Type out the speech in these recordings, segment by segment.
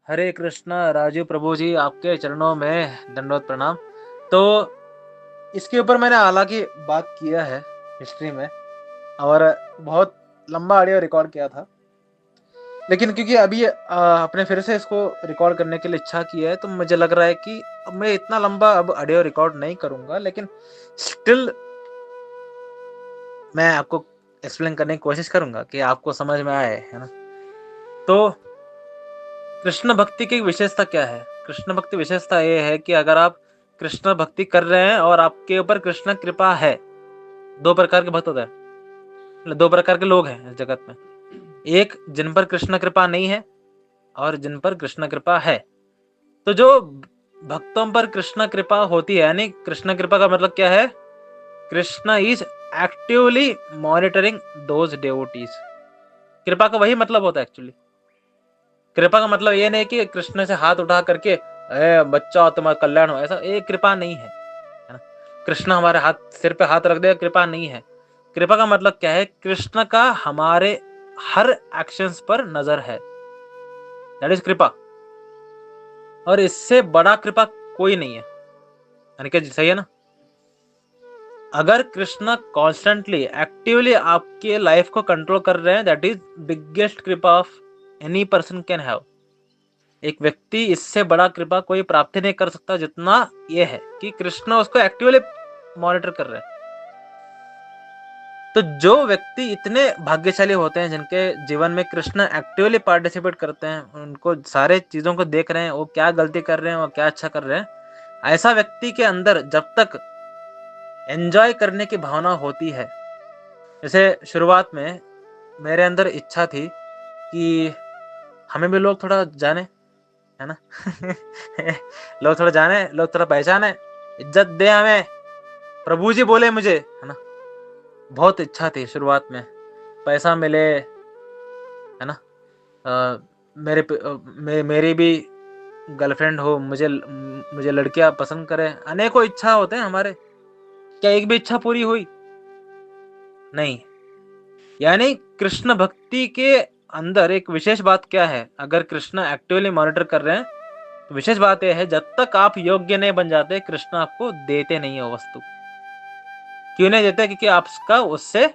हरे कृष्णा राजू प्रभु जी, आपके चरणों में दंडवत प्रणाम। तो इसके ऊपर मैंने हालांकि बात किया है हिस्ट्री में, और बहुत लंबा ऑडियो रिकॉर्ड किया था। लेकिन क्योंकि अभी आपने फिर से इसको रिकॉर्ड करने के लिए इच्छा की है, तो मुझे लग रहा है कि अब मैं इतना लंबा अब ऑडियो रिकॉर्ड नहीं करूंगा, लेकिन स्टिल मैं आपको एक्सप्लेन करने की कोशिश करूंगा कि आपको समझ में आए, है ना। तो कृष्ण भक्ति की विशेषता क्या है? कृष्ण भक्ति विशेषता ये है कि अगर आप कृष्ण भक्ति कर रहे हैं और आपके ऊपर कृष्ण कृपा है, दो प्रकार के भक्त होते हैं, मतलब दो प्रकार के लोग हैं इस जगत में। एक जिन पर कृष्ण कृपा नहीं है और जिन पर कृष्ण कृपा है। तो जो भक्तों पर कृष्ण कृपा होती है, यानी कृष्ण कृपा का मतलब क्या है? Krishna is actively monitoring those devotees. कृपा का वही मतलब होता है एक्चुअली। कृपा का मतलब ये नहीं कि कृष्ण से हाथ उठा करके बच्चा तुम्हारा कल्याण हो, ऐसा एक कृपा नहीं है, है ना। कृष्ण हमारे हाथ सिर पे हाथ रख दे, कृपा नहीं है। कृपा का मतलब क्या है? कृष्ण का हमारे हर एक्शंस पर नजर है, दैट इज कृपा। और इससे बड़ा कृपा कोई नहीं है, यानी कि सही है ना। अगर कृष्ण कॉन्स्टेंटली एक्टिवली आपके लाइफ को कंट्रोल कर रहे हैं, दैट इज बिगेस्ट कृपा of any person can have. एक व्यक्ति इससे बड़ा कृपा कोई प्राप्ति नहीं कर सकता जितना यह है कि कृष्ण उसको एक्टिवली मॉनिटर कर रहे हैं। तो जो व्यक्ति इतने भाग्यशाली होते हैं जिनके जीवन में कृष्ण एक्टिवली पार्टिसिपेट करते हैं, उनको सारे चीजों को देख रहे हैं, वो क्या गलती कर रहे हैं, वो क्या अच्छा कर रहे हैं, ऐसा व्यक्ति के अंदर जब तक एंजॉय करने की भावना होती है। जैसे शुरुआत में मेरे अंदर इच्छा थी कि हमें भी लोग थोड़ा जाने, है ना। लोग थोड़ा जाने, लोग थोड़ा पहचाने, इज्जत दे हमें, प्रभु जी बोले मुझे, है ना। बहुत इच्छा थी शुरुआत में, पैसा मिले, है ना। मेरी भी गर्लफ्रेंड हो, मुझे लड़कियां पसंद करे, अनेकों इच्छा होते हैं हमारे। क्या एक भी इच्छा पूरी हुई? नहीं। यानी कृष्ण भक्ति के अंदर एक विशेष बात क्या है? अगर कृष्ण एक्टिवली मॉनिटर कर रहे हैं, तो विशेष बात यह है, जब तक आप योग्य नहीं बन जाते, कृष्ण आपको देते नहीं है वस्तु। क्यों नहीं देते? क्योंकि आपका उससे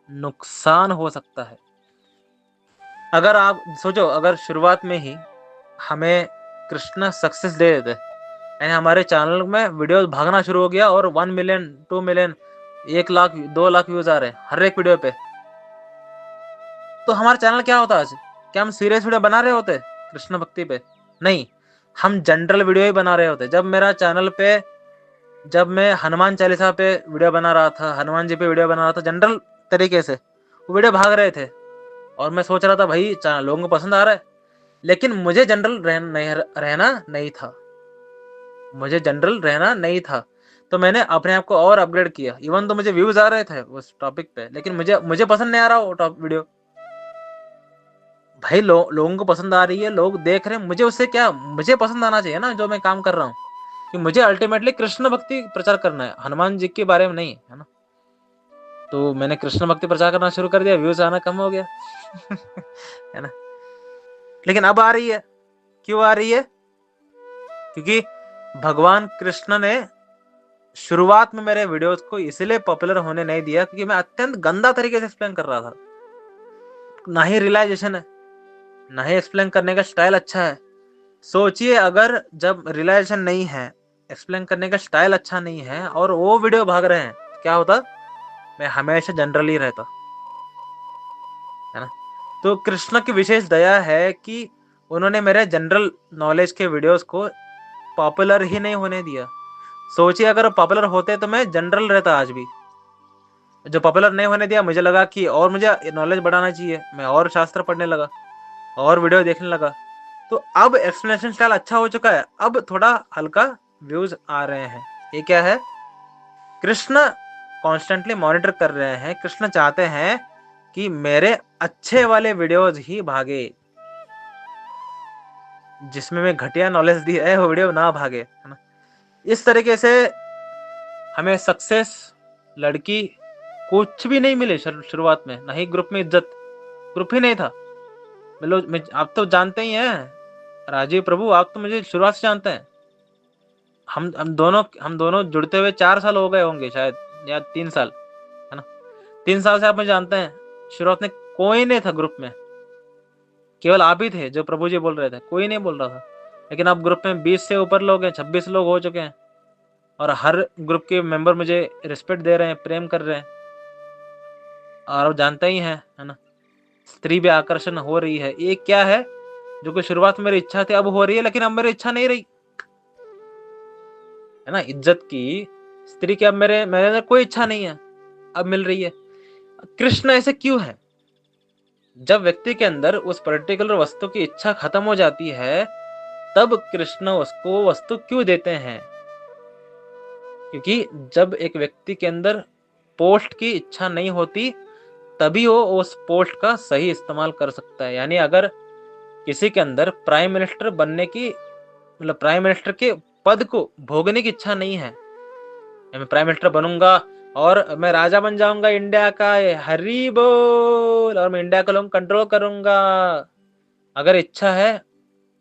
नुकसान हो सकता है। अगर आप सोचो, अगर शुरुआत में ही हमें कृष्ण सक्सेस दे देते, यानी हमारे चैनल में वीडियो भागना शुरू हो गया और 1 million 2 million 1 lakh 2 lakh views आ रहे हैं हर एक वीडियो पे, तो हमारा चैनल क्या होता आज? क्या हम सीरियस वीडियो बना रहे होते कृष्ण भक्ति पे? नहीं, हम जनरल वीडियो ही बना रहे होते। जब मेरा चैनल पे, जब मैं हनुमान चालीसा पे वीडियो बना रहा था, हनुमान जी पे वीडियो बना रहा था जनरल तरीके से, वो वीडियो भाग रहे थे और मैं सोच रहा था भाई लोगों को पसंद आ रहा है, लेकिन मुझे जनरल रहना नहीं था। मुझे जनरल रहना नहीं था। तो मैंने अपने आप को और अपग्रेड किया। इवन तो मुझे व्यूज आ रहे थे उस टॉपिक पे, लेकिन मुझे मुझे पसंद नहीं आ रहा वो टॉप वीडियो। भाई लोगों को पसंद आ रही है, लोग देख रहे हैं, मुझे उससे क्या? मुझे पसंद आना चाहिए ना जो मैं काम कर रहा हूँ। कि मुझे अल्टीमेटली कृष्ण भक्ति प्रचार करना है, हनुमान जी के बारे में नहीं, है ना। तो मैंने कृष्ण भक्ति प्रचार करना शुरू कर दिया, व्यूज आना कम हो गया। है ना। लेकिन अब आ रही है। क्यों आ रही है? क्योंकि भगवान कृष्ण ने शुरुआत में मेरे वीडियोस को इसलिए पॉपुलर होने नहीं दिया क्योंकि मैं अत्यंत गंदा तरीके से एक्सप्लेन कर रहा था। ना ही रियलाइजेशन है, ना ही एक्सप्लेन करने का स्टाइल अच्छा है। सोचिए, अगर जब रियलाइजेशन नहीं है, एक्सप्लेन करने का स्टाइल अच्छा नहीं है और वो वीडियो भाग रहे हैं, तो क्या होता? मैं हमेशा जनरल ही रहता, है ना। तो कृष्ण की विशेष दया है कि उन्होंने मेरे जनरल नॉलेज के वीडियोस को पॉपुलर ही नहीं होने दिया। सोचिए, अगर पॉपुलर होते तो मैं जनरल रहता आज भी। जो पॉपुलर नहीं होने दिया, मुझे लगा कि और मुझे नॉलेज बढ़ाना चाहिए, मैं और शास्त्र पढ़ने लगा और वीडियो देखने लगा। तो अब एक्सप्लेनेशन स्टाइल अच्छा हो चुका है, अब थोड़ा हल्का व्यूज आ रहे हैं। ये क्या है? कृष्ण कॉन्स्टेंटली मॉनिटर कर रहे हैं। कृष्ण चाहते हैं कि मेरे अच्छे वाले वीडियोज ही भागे, जिसमें मैं घटिया नॉलेज दी है वो वीडियो ना भागे, है ना। इस तरीके से हमें सक्सेस, लड़की, कुछ भी नहीं मिले शुरुआत में, ना ही ग्रुप में इज्जत। ग्रुप ही नहीं था। आप तो जानते ही हैं, राजीव प्रभु, आप तो मुझे शुरुआत से जानते हैं। हम दोनों जुड़ते हुए 4 साल हो गए होंगे शायद, या 3 साल, है ना। 3 साल से आप मुझे जानते हैं। शुरुआत में कोई नहीं था ग्रुप में, केवल आप ही थे जो प्रभु जी बोल रहे थे, कोई नहीं बोल रहा था। लेकिन अब ग्रुप में 20 से ऊपर लोग हैं, 26 लोग हो चुके हैं, और हर ग्रुप के मेंबर मुझे रिस्पेक्ट दे रहे हैं, प्रेम कर रहे हैं। और आप जानते ही हैं, है ना, स्त्री भी आकर्षण हो रही है। ये क्या है, जो कि शुरुआत में मेरी इच्छा थी अब हो रही है, लेकिन अब मेरी इच्छा नहीं रही, है ना। इज्जत की स्त्री की अब मेरे मेरे अंदर कोई इच्छा नहीं है, अब मिल रही है। कृष्ण ऐसे क्यों है? जब व्यक्ति के अंदर उस पर्टिकुलर वस्तु की इच्छा खत्म हो जाती है, तब कृष्ण उसको वस्तु क्यों देते हैं? क्योंकि जब एक व्यक्ति के अंदर पोस्ट की इच्छा नहीं होती, तभी वो उस पोस्ट का सही इस्तेमाल कर सकता है। यानी अगर किसी के अंदर प्राइम मिनिस्टर बनने की, मतलब प्राइम मिनिस्टर के पद को भोगने की इच्छा नहीं है, मैं प्राइम मिनिस्टर बनूंगा और मैं राजा बन जाऊंगा इंडिया का, हरी बोल, और मैं इंडिया का लोग कंट्रोल करूंगा, अगर इच्छा है,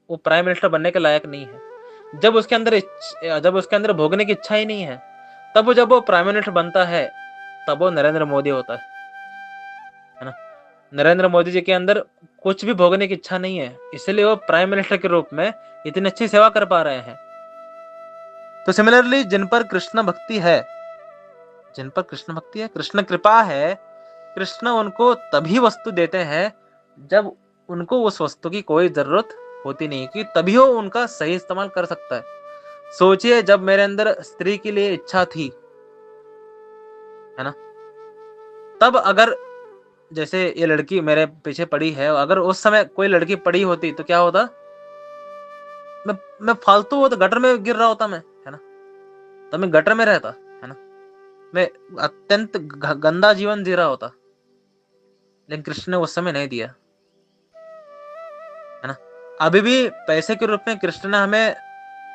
वो प्राइम मिनिस्टर बनने के लायक नहीं है। जब उसके अंदर भोगने की इच्छा ही नहीं है, जब वो प्राइम मिनिस्टर बनता है, तब वो नरेंद्र मोदी होता है ना। नरेंद्र मोदी जी के अंदर कुछ भी भोगने की इच्छा नहीं है, इसलिए वो प्राइम मिनिस्टर के रूप में इतनी अच्छी सेवा कर पा रहे हैं। तो सिमिलरली जिन पर कृष्ण भक्ति है, कृष्ण कृपा है, कृष्ण उनको तभी वस्तु देते हैं जब उनको उस वस्तु की कोई जरूरत होती नहीं, कि तभी वो उनका सही इस्तेमाल कर सकता है। सोचिए, जब मेरे अंदर स्त्री के लिए इच्छा थी, है ना, तब अगर जैसे ये लड़की मेरे पीछे पड़ी है, अगर उस समय कोई लड़की पड़ी होती तो क्या होता? मैं फालतू होता, गटर में गिर रहा होता मैं, है ना। तो मैं गटर में रहता, है ना, मैं अत्यंत गंदा जीवन जी रहा होता। लेकिन कृष्ण ने उस समय नहीं दिया, है ना। अभी भी पैसे के रूप में कृष्ण ने हमें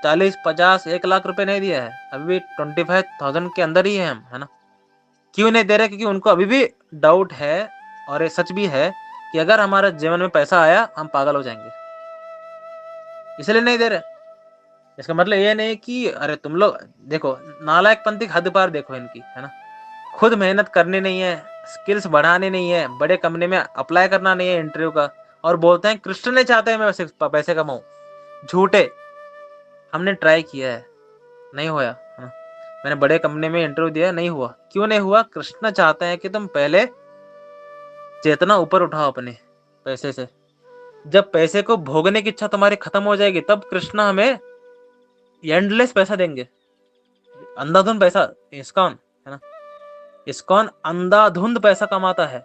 40, 50, 1 लाख रुपए नहीं दिया है। अभी भी 25,000 के अंदर ही है हम, है ना। क्यों नहीं दे रहे? क्योंकि उनको अभी भी डाउट है, और ये सच भी है, कि अगर हमारे जीवन में पैसा आया हम पागल हो जाएंगे, इसलिए नहीं दे रहे। इसका मतलब ये नहीं कि अरे तुम लोग देखो, नालायक पंथी हद पार देखो इनकी, है ना। खुद मेहनत करनी नहीं है, स्किल्स बढ़ानी नहीं है, बड़े कंपनी में अप्लाई करना नहीं है इंटरव्यू का, और बोलते हैं कृष्ण ने चाहते हैं मैं पैसे कमाऊं। झूठे। हमने ट्राई किया है, नहीं हुआ, है ना। मैंने बड़े कंपनी में इंटरव्यू दिया, नहीं हुआ। क्यों नहीं हुआ? कृष्ण चाहते हैं कि तुम पहले चेतना ऊपर उठाओ अपने पैसे से। जब पैसे को भोगने की इच्छा तुम्हारी खत्म हो जाएगी, तब कृष्ण हमें एंडलेस पैसा देंगे, अंधाधुंध पैसा। इस्कॉन, है ना, इस्कॉन अंधाधुंध पैसा कमाता है,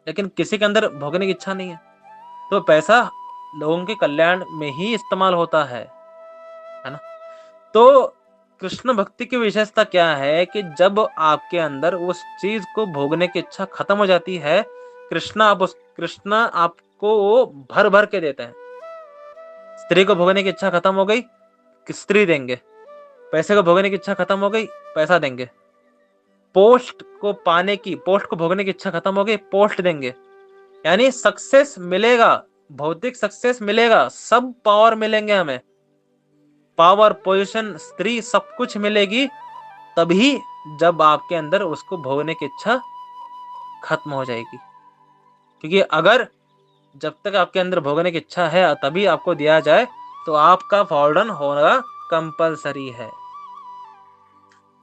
लेकिन किसी के अंदर भोगने की इच्छा नहीं है, तो पैसा लोगों के कल्याण में ही इस्तेमाल होता है ना। तो कृष्ण भक्ति की विशेषता क्या है, कि जब आपके अंदर उस चीज को भोगने की इच्छा खत्म हो जाती है, कृष्ण आपको वो भर भर के देते हैं। स्त्री को भोगने की इच्छा खत्म हो गई, स्त्री देंगे। पैसे को भोगने की इच्छा खत्म हो गई, पैसा देंगे। पोस्ट को भोगने की इच्छा खत्म हो गई, पोस्ट देंगे। यानी सक्सेस मिलेगा, भौतिक सक्सेस मिलेगा, सब पावर मिलेंगे हमें, पावर, पोजीशन, स्त्री, सब कुछ मिलेगी, तभी जब आपके अंदर उसको भोगने की इच्छा खत्म हो जाएगी। क्योंकि अगर जब तक आपके अंदर भोगने की इच्छा है तभी आपको दिया जाए, तो आपका फॉल डाउन होना कंपलसरी है।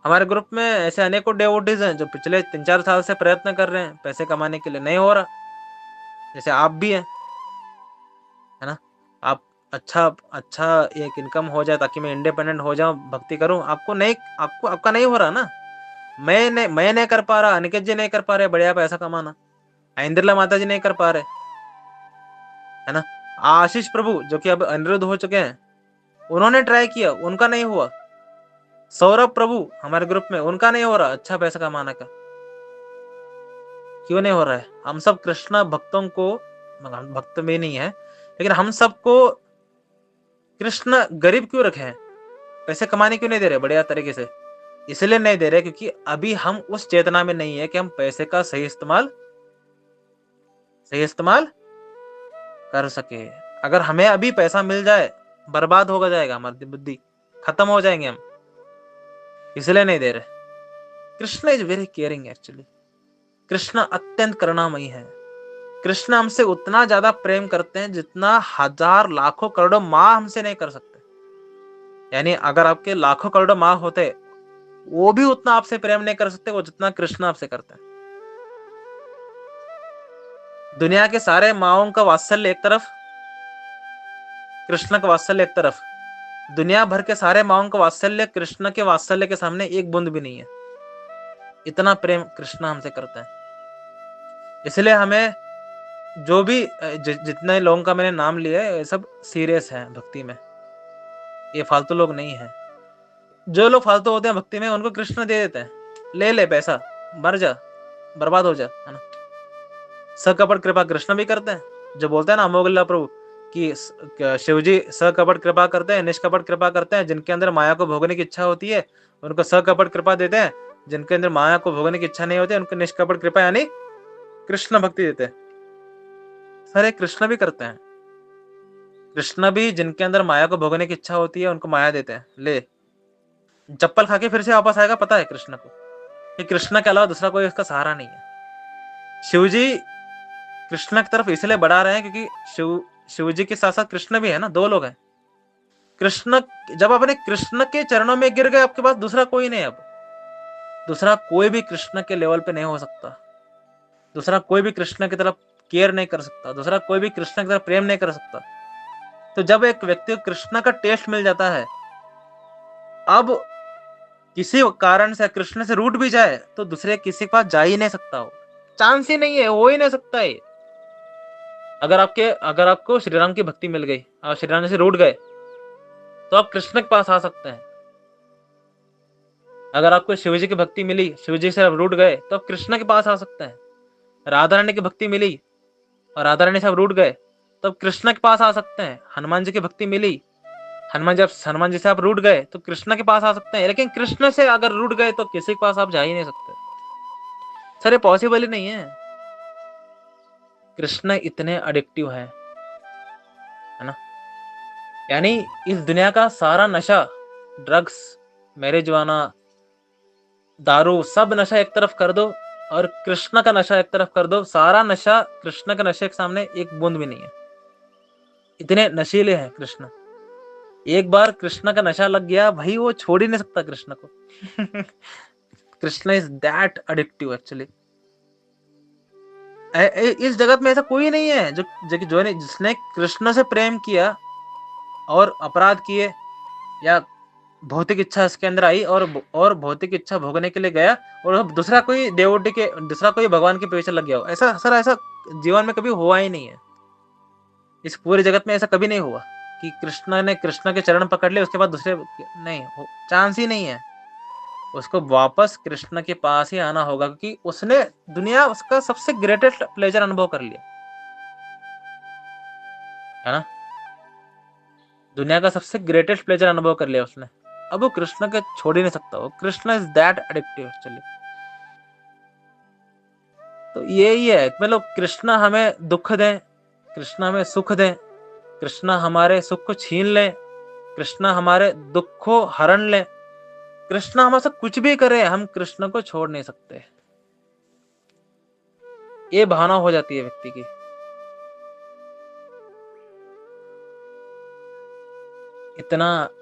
हमारे ग्रुप में ऐसे अनेकों डेवोटीज हैं जो पिछले 3-4 साल से प्रयत्न कर रहे हैं पैसे कमाने के लिए, नहीं हो रहा। जैसे आप भी हैं, है ना। आप अच्छा अच्छा एक इनकम हो जाए ताकि मैं इंडिपेंडेंट हो जाऊं, भक्ति करूं, आपका नहीं हो रहा ना। मैं नहीं कर पा रहा, अनिकेत जी नहीं कर पा रहे बढ़िया पैसा कमाना, इंद्रला माता जी नहीं कर पा रहे, है ना। आशीष प्रभु जो कि अब अनिरुद्ध हो चुके हैं, उन्होंने ट्राई किया, उनका नहीं हुआ। सौरभ प्रभु हमारे ग्रुप में, उनका नहीं हो रहा अच्छा पैसा कमाने का। क्यों नहीं हो रहा है? हम सब कृष्ण भक्तों को, भक्त में नहीं है, लेकिन हम सबको कृष्ण गरीब क्यों रखे हैं? पैसे कमाने क्यों नहीं दे रहे बढ़िया तरीके से? इसलिए नहीं दे रहे क्योंकि अभी हम उस चेतना में नहीं है कि हम पैसे का सही इस्तेमाल कर सके। अगर हमें अभी पैसा मिल जाए, बर्बाद होगा जाएगा हमारी बुद्धि, खत्म हो जाएंगे हम, इसलिए नहीं दे रहे। Krishna is very caring actually. Krishna अत्यंत करुणामयी है। कृष्ण हमसे उतना ज्यादा प्रेम करते हैं जितना हजार लाखों करोड़ों माँ हमसे नहीं कर सकते। यानी अगर आपके लाखों करोड़ों माँ होते, वो भी उतना आपसे प्रेम नहीं कर सकते वो जितना कृष्ण आपसे करते हैं। दुनिया के सारे माओं का वात्सल्य एक तरफ, कृष्ण का वात्सल्य एक तरफ। दुनिया भर के सारे माओं का वात्सल्य कृष्ण के वात्सल्य के सामने एक बूंद भी नहीं है। इतना प्रेम कृष्ण हमसे करते हैं। इसलिए हमें जो भी जितने लोगों का मैंने नाम लिया है, ये सब सीरियस है भक्ति में, ये फालतू लोग नहीं है। जो लोग फालतू होते हैं भक्ति में, उनको कृष्ण दे देते हैं, ले ले पैसा, मर जा, बर्बाद हो जा, है ना। सकपट कृपा कृष्ण भी करते हैं। जो बोलते हैं ना अमोघल्ला प्रभु कि शिव जी सकपट कृपा करते हैं, निष्कपट कृपा करते हैं। जिनके अंदर माया को भोगने की इच्छा होती है उनको सकपट कृपा देते हैं, जिनके अंदर माया को भोगने की इच्छा नहीं होती उनको निष्कपट कृपा यानी कृष्ण भक्ति देते हैं। सारे कृष्ण भी करते हैं। कृष्ण भी जिनके अंदर माया को भोगने की इच्छा होती है उनको माया देते हैं, ले चप्पल खा के फिर से वापस आएगा, पता है कृष्ण को कि कृष्ण के अलावा दूसरा कोई उसका सहारा नहीं है। शिव जी कृष्ण की तरफ इसलिए बढ़ा रहे हैं क्योंकि शिव जी के साथ साथ कृष्ण भी है ना, दो लोग हैं। कृष्ण, जब अपने कृष्ण के चरणों में गिर गए, आपके पास दूसरा कोई नहीं। अब दूसरा कोई भी कृष्ण के लेवल पे नहीं हो सकता। दूसरा कोई भी कृष्ण की तरफ केयर नहीं कर सकता। दूसरा कोई भी कृष्ण की तरफ प्रेम नहीं कर सकता। तो जब एक व्यक्ति को कृष्ण का टेस्ट मिल जाता है, अब किसी कारण से कृष्ण से रूठ भी जाए तो दूसरे किसी के पास जा ही नहीं सकता, हो चांस ही नहीं है, हो ही नहीं सकता है। अगर आपको श्री राम की भक्ति मिल गई, आप श्री राम से रूठ गए तो आप कृष्ण के पास आ सकते हैं। अगर आपको शिव जी की भक्ति मिली, शिव जी से आप रूठ गए तो आप कृष्ण के पास आ सकते हैं। राधा रानी की भक्ति मिली और राधा रानी से आप रूठ गए तो आप कृष्ण के पास आ सकते हैं। हनुमान जी की भक्ति मिली, हनुमान जी से आप रूठ गए तो कृष्ण के पास आ सकते हैं। लेकिन कृष्ण से अगर रूठ गए तो किसी के पास आप जा ही नहीं सकते सर, ये पॉसिबल ही नहीं है। कृष्ण इतने अडिक्टिव है ना। यानी इस दुनिया का सारा नशा, ड्रग्स, मैरिजुआना, दारू, सब नशा एक तरफ कर दो और कृष्ण का नशा एक तरफ कर दो, सारा नशा कृष्ण के नशे के सामने एक बूंद भी नहीं है। इतने नशीले हैं कृष्ण। एक बार कृष्ण का नशा लग गया भाई, वो छोड़ ही नहीं सकता कृष्ण को। Krishna is that addictive actually. इस जगत में ऐसा कोई नहीं है जो जिसने कृष्ण से प्रेम किया और अपराध किए या भौतिक इच्छा इसके अंदर आई और भौतिक इच्छा भोगने के लिए गया और दूसरा कोई दूसरा कोई भगवान के पीछे लग गया हो। ऐसा सर, ऐसा जीवन में कभी हुआ ही नहीं है। इस पूरे जगत में ऐसा कभी नहीं हुआ कि कृष्ण ने कृष्ण के चरण पकड़ लिए उसके बाद दूसरे नहीं, चांस ही नहीं है। उसको वापस कृष्ण के पास ही आना होगा क्योंकि उसने दुनिया उसका सबसे ग्रेटेस्ट प्लेजर अनुभव कर लिया है ना। दुनिया का सबसे ग्रेटेस्ट प्लेजर अनुभव कर लिया उसने। अब वो कृष्ण के छोड़ ही नहीं सकता। वो Krishna is that addictive actually. तो यही है, मतलब कृष्ण हमें दुख दें, कृष्ण हमें सुख दें, कृष्ण हमारे सुख को छीन ले, कृष्ण हमारे दुख को हरण ले, कृष्ण हमसे कुछ भी करे, हम कृष्ण को छोड़ नहीं सकते। ये भावना हो जाती है व्यक्ति की।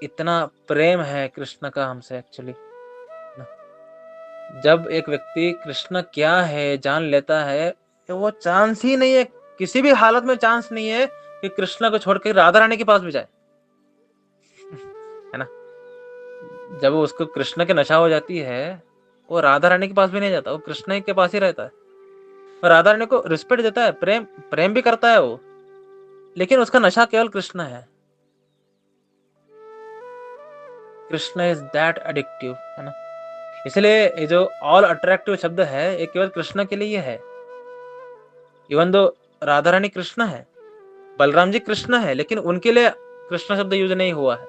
इतना प्रेम है कृष्ण का हमसे एक्चुअली। जब एक व्यक्ति कृष्ण क्या है जान लेता है तो वो चांस ही नहीं है, किसी भी हालत में चांस नहीं है कि कृष्ण को छोड़ के राधा रानी के पास भी जाए, है ना। जब उसको कृष्ण के नशा हो जाती है, वो राधा रानी के पास भी नहीं जाता, वो कृष्ण के पास ही रहता है। और राधा रानी को रिस्पेक्ट देता है, प्रेम भी करता है वो, लेकिन उसका नशा केवल कृष्ण है। कृष्ण इज दैट एडिक्टिव, है ना। इसलिए ये जो ऑल अट्रैक्टिव शब्द है ये केवल कृष्ण के लिए है। इवन दो राधा रानी कृष्ण है, बलराम जी कृष्ण है, लेकिन उनके लिए कृष्ण शब्द यूज नहीं हुआ है।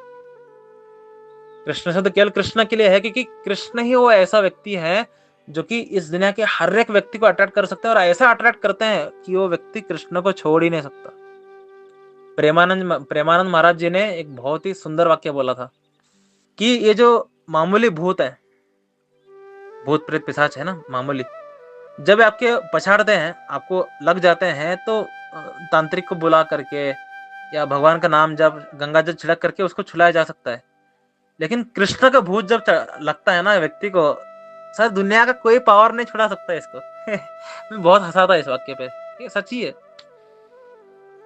कृष्ण शब्द केवल कृष्ण के लिए है क्योंकि कृष्ण ही वो ऐसा व्यक्ति है जो कि इस दुनिया के हर एक व्यक्ति को अट्रैक्ट कर सकते हैं और ऐसा अट्रैक्ट करते हैं कि वो व्यक्ति कृष्ण को छोड़ ही नहीं सकता। प्रेमानंद महाराज जी ने एक बहुत ही सुंदर वाक्य बोला था कि ये जो मामूली भूत है, भूत प्रेत पिशाच है ना, मामूली, जब आपके पछाड़ते हैं, आपको लग जाते हैं, तो तांत्रिक को बुला करके या भगवान का नाम जब गंगा जल छिड़क करके उसको छुलाया जा सकता है। लेकिन कृष्ण का भूत जब लगता है ना व्यक्ति को, सर दुनिया का कोई पावर नहीं छुड़ा सकता इसको। मैं बहुत हंसा था इस वाक्य पे, ये सच्ची है।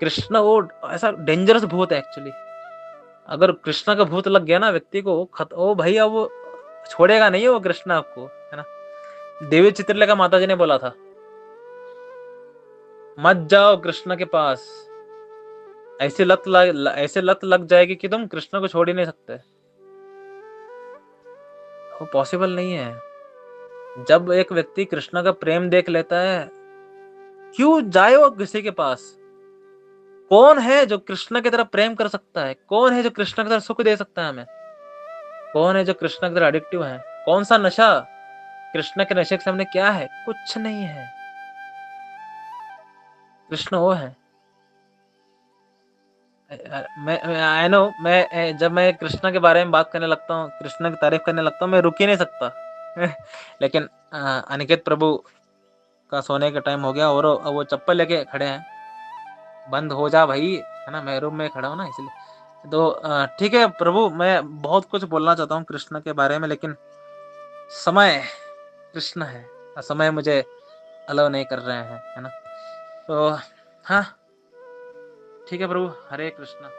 कृष्ण वो ऐसा डेंजरस भूत है एक्चुअली। अगर कृष्ण का भूत लग गया ना व्यक्ति को, ओ भाई, अब वो छोड़ेगा नहीं, वो कृष्ण आपको, है ना। देवी चित्रलेखा माता जी ने बोला था, मत जाओ कृष्ण के पास, ऐसे लत लग जाएगी कि तुम कृष्ण को छोड़ ही नहीं सकते। वो पॉसिबल नहीं है। जब एक व्यक्ति कृष्ण का प्रेम देख लेता है, क्यों जाए वो किसी के पास? कौन है जो कृष्ण की तरह प्रेम कर सकता है? कौन है जो कृष्ण की तरह सुख दे सकता है हमें? कौन है जो कृष्ण की तरह एडिक्टिव है? कौन सा नशा कृष्ण के नशे के सामने क्या है? कुछ नहीं है। कृष्ण वो है। मैं आई नो, मैं जब मैं कृष्ण के बारे में बात करने लगता हूँ, कृष्ण की तारीफ करने लगता हूँ, मैं रुक ही नहीं सकता। लेकिन अनिकेत प्रभु का सोने का टाइम हो गया और वो चप्पल लेके खड़े हैं। बंद हो जा भाई, है ना, मैं रूम में खड़ा हूँ ना, इसलिए। तो ठीक है प्रभु, मैं बहुत कुछ बोलना चाहता हूँ कृष्ण के बारे में, लेकिन समय, कृष्ण है, समय मुझे अलाउ नहीं कर रहे हैं, है ना। तो हाँ, ठीक है प्रभु, हरे कृष्ण।